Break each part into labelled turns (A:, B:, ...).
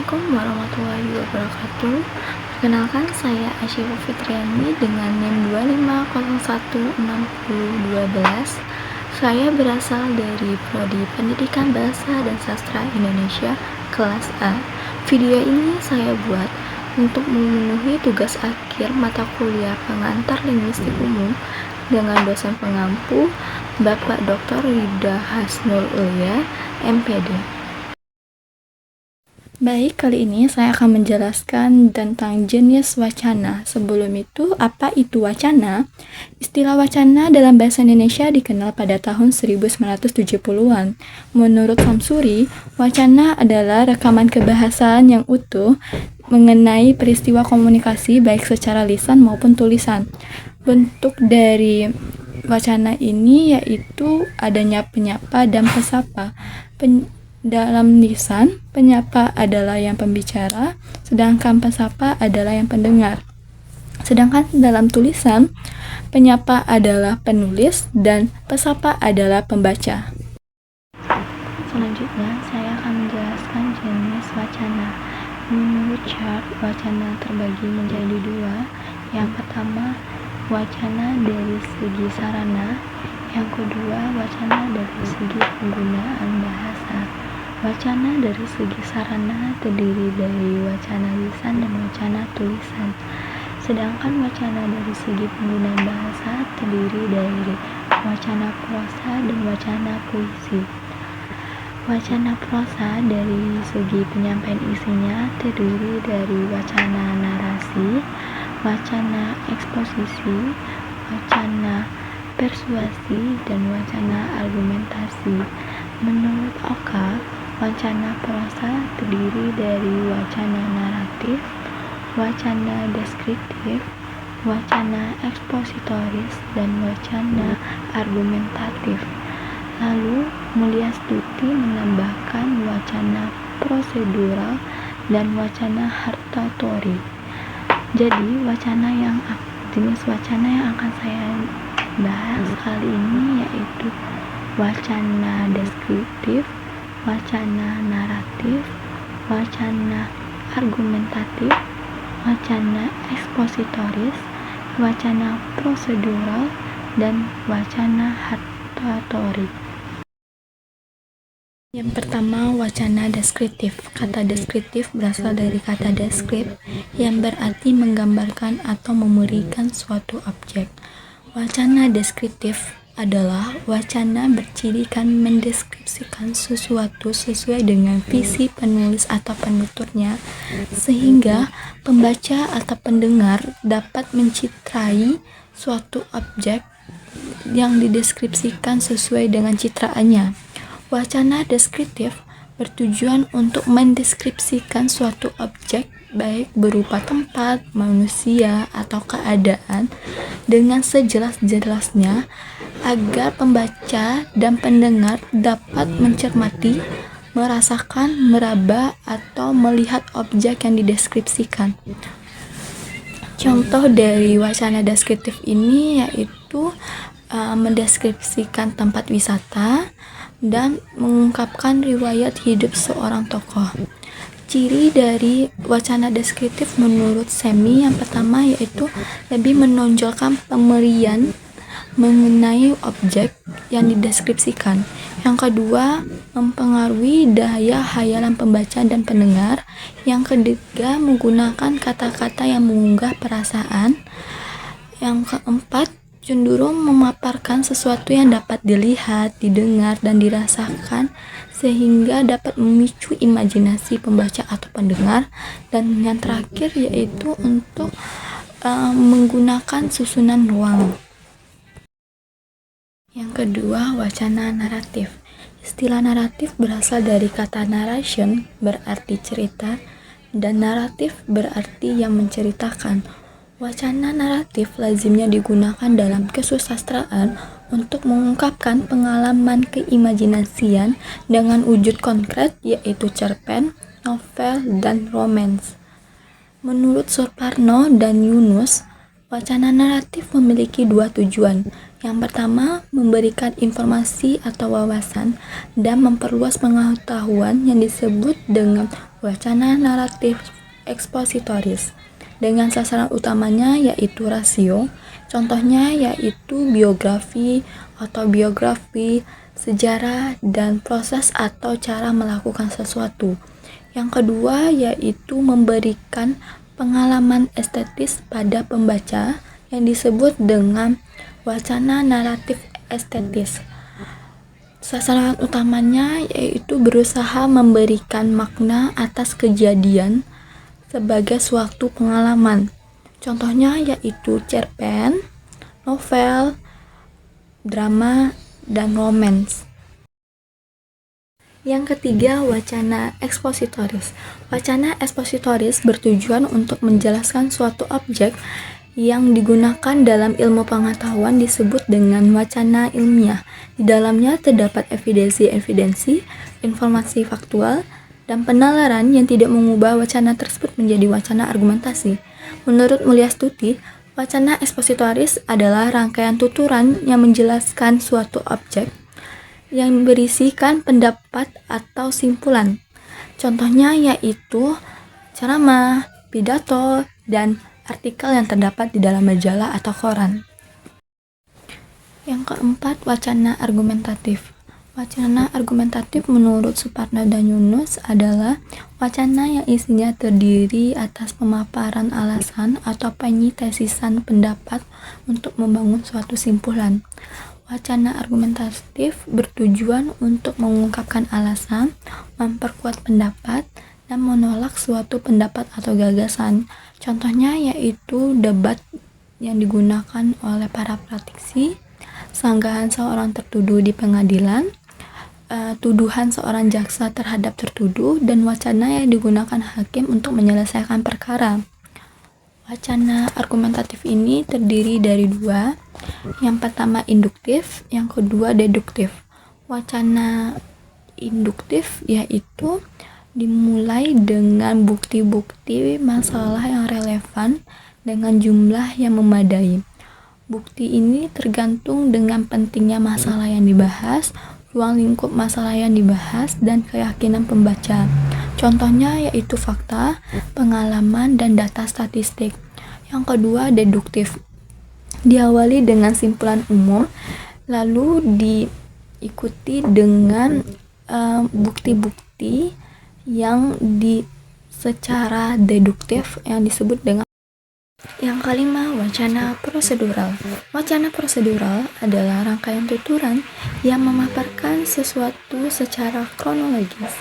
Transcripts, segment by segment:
A: Assalamualaikum warahmatullahi wabarakatuh. Perkenalkan, saya Asyifa Fitriani dengan NIM 25016012. Saya berasal dari Prodi Pendidikan Bahasa dan Sastra Indonesia kelas A. Video ini saya buat untuk memenuhi tugas akhir mata kuliah pengantar linguistik umum dengan dosen pengampu Bapak Dr. Rida Hasnul Ulia, MPD. Baik, kali ini saya akan menjelaskan tentang jenis wacana. Sebelum itu, apa itu wacana? Istilah wacana dalam bahasa Indonesia dikenal pada tahun 1970-an. Menurut Samsuri, wacana adalah rekaman kebahasaan yang utuh mengenai peristiwa komunikasi baik secara lisan maupun tulisan. Bentuk dari wacana ini yaitu adanya penyapa dan pesapa. Dalam lisan, penyapa adalah yang pembicara, sedangkan pesapa adalah yang pendengar. Sedangkan dalam tulisan, penyapa adalah penulis dan pesapa adalah pembaca. Selanjutnya, saya akan menjelaskan jenis wacana. Menurut chart, wacana terbagi menjadi dua. Yang pertama, wacana dari segi sarana. Yang kedua, wacana dari segi penggunaan bahasa. Wacana dari segi sarana terdiri dari wacana lisan dan wacana tulisan. Sedangkan wacana dari segi penggunaan bahasa terdiri dari wacana prosa dan wacana puisi. Wacana prosa dari segi penyampaian isinya terdiri dari wacana narasi, wacana eksposisi, wacana persuasi, dan wacana argumentasi. Menurut Oka, wacana prosa terdiri dari wacana naratif, wacana deskriptif, wacana ekspositoris, dan wacana argumentatif. Lalu, Mulyastuti menambahkan wacana prosedural dan wacana hartatori. Jadi, jenis wacana yang akan saya bahas kali ini yaitu wacana deskriptif, wacana naratif, wacana argumentatif, wacana ekspositoris, wacana prosedural, dan wacana hartatori. Yang pertama, wacana deskriptif. Kata deskriptif berasal dari kata deskrip yang berarti menggambarkan atau memberikan suatu objek. Wacana deskriptif adalah wacana bercirikan mendeskripsikan sesuatu sesuai dengan visi penulis atau penuturnya, sehingga pembaca atau pendengar dapat mencitrai suatu objek yang dideskripsikan sesuai dengan citraannya. Wacana deskriptif bertujuan untuk mendeskripsikan suatu objek baik berupa tempat, manusia, atau keadaan dengan sejelas-jelasnya agar pembaca dan pendengar dapat mencermati, merasakan, meraba, atau melihat objek yang dideskripsikan. Contoh dari wacana deskriptif ini yaitu mendeskripsikan tempat wisata dan mengungkapkan riwayat hidup seorang tokoh. Ciri dari wacana deskriptif menurut Semi yang pertama yaitu lebih menonjolkan pemberian mengenai objek yang dideskripsikan. Yang kedua, mempengaruhi daya hayalan pembaca dan pendengar. Yang ketiga, menggunakan kata-kata yang mengunggah perasaan. Yang keempat, cenderung memaparkan sesuatu yang dapat dilihat, didengar, dan dirasakan sehingga dapat memicu imajinasi pembaca atau pendengar. Dan yang terakhir yaitu untuk menggunakan susunan ruang. Yang kedua, wacana naratif. Istilah naratif berasal dari kata narration, berarti cerita, dan naratif berarti yang menceritakan. Wacana naratif lazimnya digunakan dalam kesusastraan untuk mengungkapkan pengalaman keimajinasian dengan wujud konkret yaitu cerpen, novel, dan romans. Menurut Suparno dan Yunus, wacana naratif memiliki dua tujuan. Yang pertama, memberikan informasi atau wawasan dan memperluas pengetahuan yang disebut dengan wacana naratif ekspositoris dengan sasaran utamanya yaitu rasio. Contohnya yaitu biografi, autobiografi, sejarah, dan proses atau cara melakukan sesuatu. Yang kedua yaitu memberikan pengalaman estetis pada pembaca yang disebut dengan wacana naratif estetis. Sasaran utamanya yaitu berusaha memberikan makna atas kejadian sebagai suatu pengalaman. Contohnya yaitu cerpen, novel, drama, dan romans. Yang ketiga, wacana ekspositoris. Wacana ekspositoris bertujuan untuk menjelaskan suatu objek yang digunakan dalam ilmu pengetahuan disebut dengan wacana ilmiah. Di dalamnya terdapat evidensi-evidensi, informasi faktual, dan penalaran yang tidak mengubah wacana tersebut menjadi wacana argumentasi. Menurut Mulyastuti, wacana ekspositoris adalah rangkaian tuturan yang menjelaskan suatu objek yang berisikan pendapat atau simpulan. Contohnya yaitu ceramah, pidato, dan artikel yang terdapat di dalam majalah atau koran. Yang keempat, wacana argumentatif. Wacana argumentatif menurut Suparno dan Yunus adalah wacana yang isinya terdiri atas pemaparan alasan atau penyintesisan pendapat untuk membangun suatu simpulan. Wacana argumentatif bertujuan untuk mengungkapkan alasan, memperkuat pendapat, dan menolak suatu pendapat atau gagasan. Contohnya yaitu debat yang digunakan oleh para praktisi, sanggahan seorang tertuduh di pengadilan, tuduhan seorang jaksa terhadap tertuduh, dan wacana yang digunakan hakim untuk menyelesaikan perkara. Wacana argumentatif ini terdiri dari dua. Yang pertama induktif, yang kedua deduktif. Wacana induktif yaitu dimulai dengan bukti-bukti masalah yang relevan dengan jumlah yang memadai. Bukti ini tergantung dengan pentingnya masalah yang dibahas, ruang lingkup masalah yang dibahas, dan keyakinan pembaca. Contohnya yaitu fakta, pengalaman, dan data statistik. Yang kedua, deduktif. Diawali dengan simpulan umum, lalu diikuti dengan bukti-bukti yang secara deduktif yang disebut dengan. Yang kelima, wacana prosedural. Wacana prosedural adalah rangkaian tuturan yang memaparkan sesuatu secara kronologis.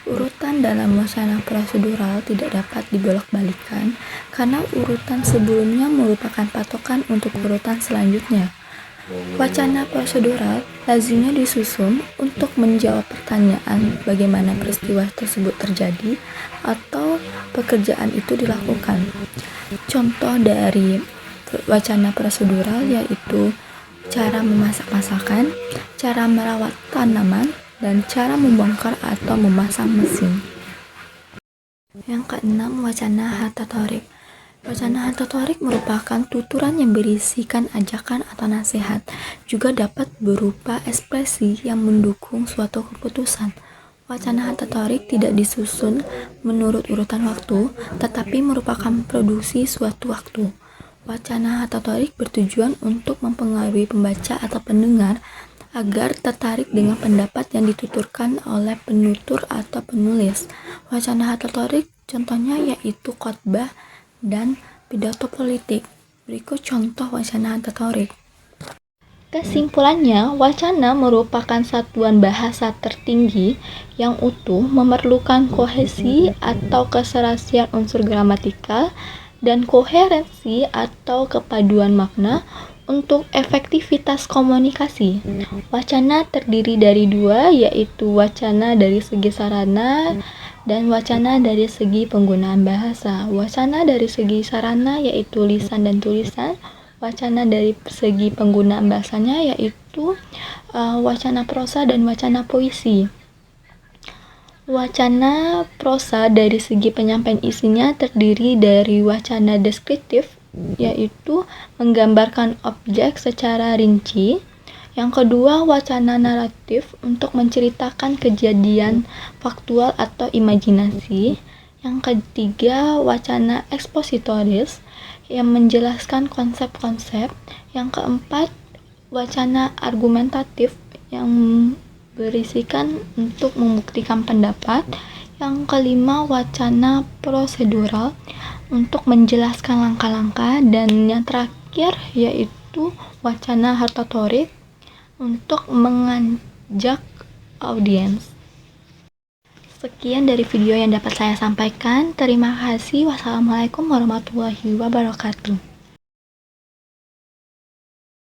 A: Urutan dalam wacana prosedural tidak dapat dibolak-balikan karena urutan sebelumnya merupakan patokan untuk urutan selanjutnya. Wacana prosedural lazimnya disusun untuk menjawab pertanyaan bagaimana peristiwa tersebut terjadi atau pekerjaan itu dilakukan. Contoh dari wacana prosedural yaitu cara memasak masakan, cara merawat tanaman, dan cara membongkar atau memasang mesin. Yang keenam, wacana hatatorik. Wacana hatatorik merupakan tuturan yang berisikan ajakan atau nasihat, juga dapat berupa ekspresi yang mendukung suatu keputusan. Wacana hatatorik tidak disusun menurut urutan waktu, tetapi merupakan produksi suatu waktu. Wacana hatatorik bertujuan untuk mempengaruhi pembaca atau pendengar agar tertarik dengan pendapat yang dituturkan oleh penutur atau penulis. Wacana hatatorik contohnya yaitu khotbah dan pidato politik. Berikut contoh wacana hatatorik. Kesimpulannya, wacana merupakan satuan bahasa tertinggi yang utuh, memerlukan kohesi atau keserasian unsur gramatikal dan koherensi atau kepaduan makna untuk efektivitas komunikasi. Wacana terdiri dari dua, yaitu wacana dari segi sarana dan wacana dari segi penggunaan bahasa. Wacana dari segi sarana yaitu lisan dan tulisan. Wacana dari segi penggunaan bahasanya yaitu wacana prosa dan wacana puisi. Wacana prosa dari segi penyampaian isinya terdiri dari wacana deskriptif, yaitu menggambarkan objek secara rinci. Yang kedua, wacana naratif untuk menceritakan kejadian faktual atau imajinasi. Yang ketiga, wacana ekspositoris yang menjelaskan konsep-konsep. Yang keempat, wacana argumentatif yang berisikan untuk membuktikan pendapat. Yang kelima, wacana prosedural untuk menjelaskan langkah-langkah. Dan yang terakhir yaitu wacana hortatorik untuk mengajak audiens. Sekian dari video yang dapat saya sampaikan. Terima kasih. Wassalamualaikum warahmatullahi wabarakatuh.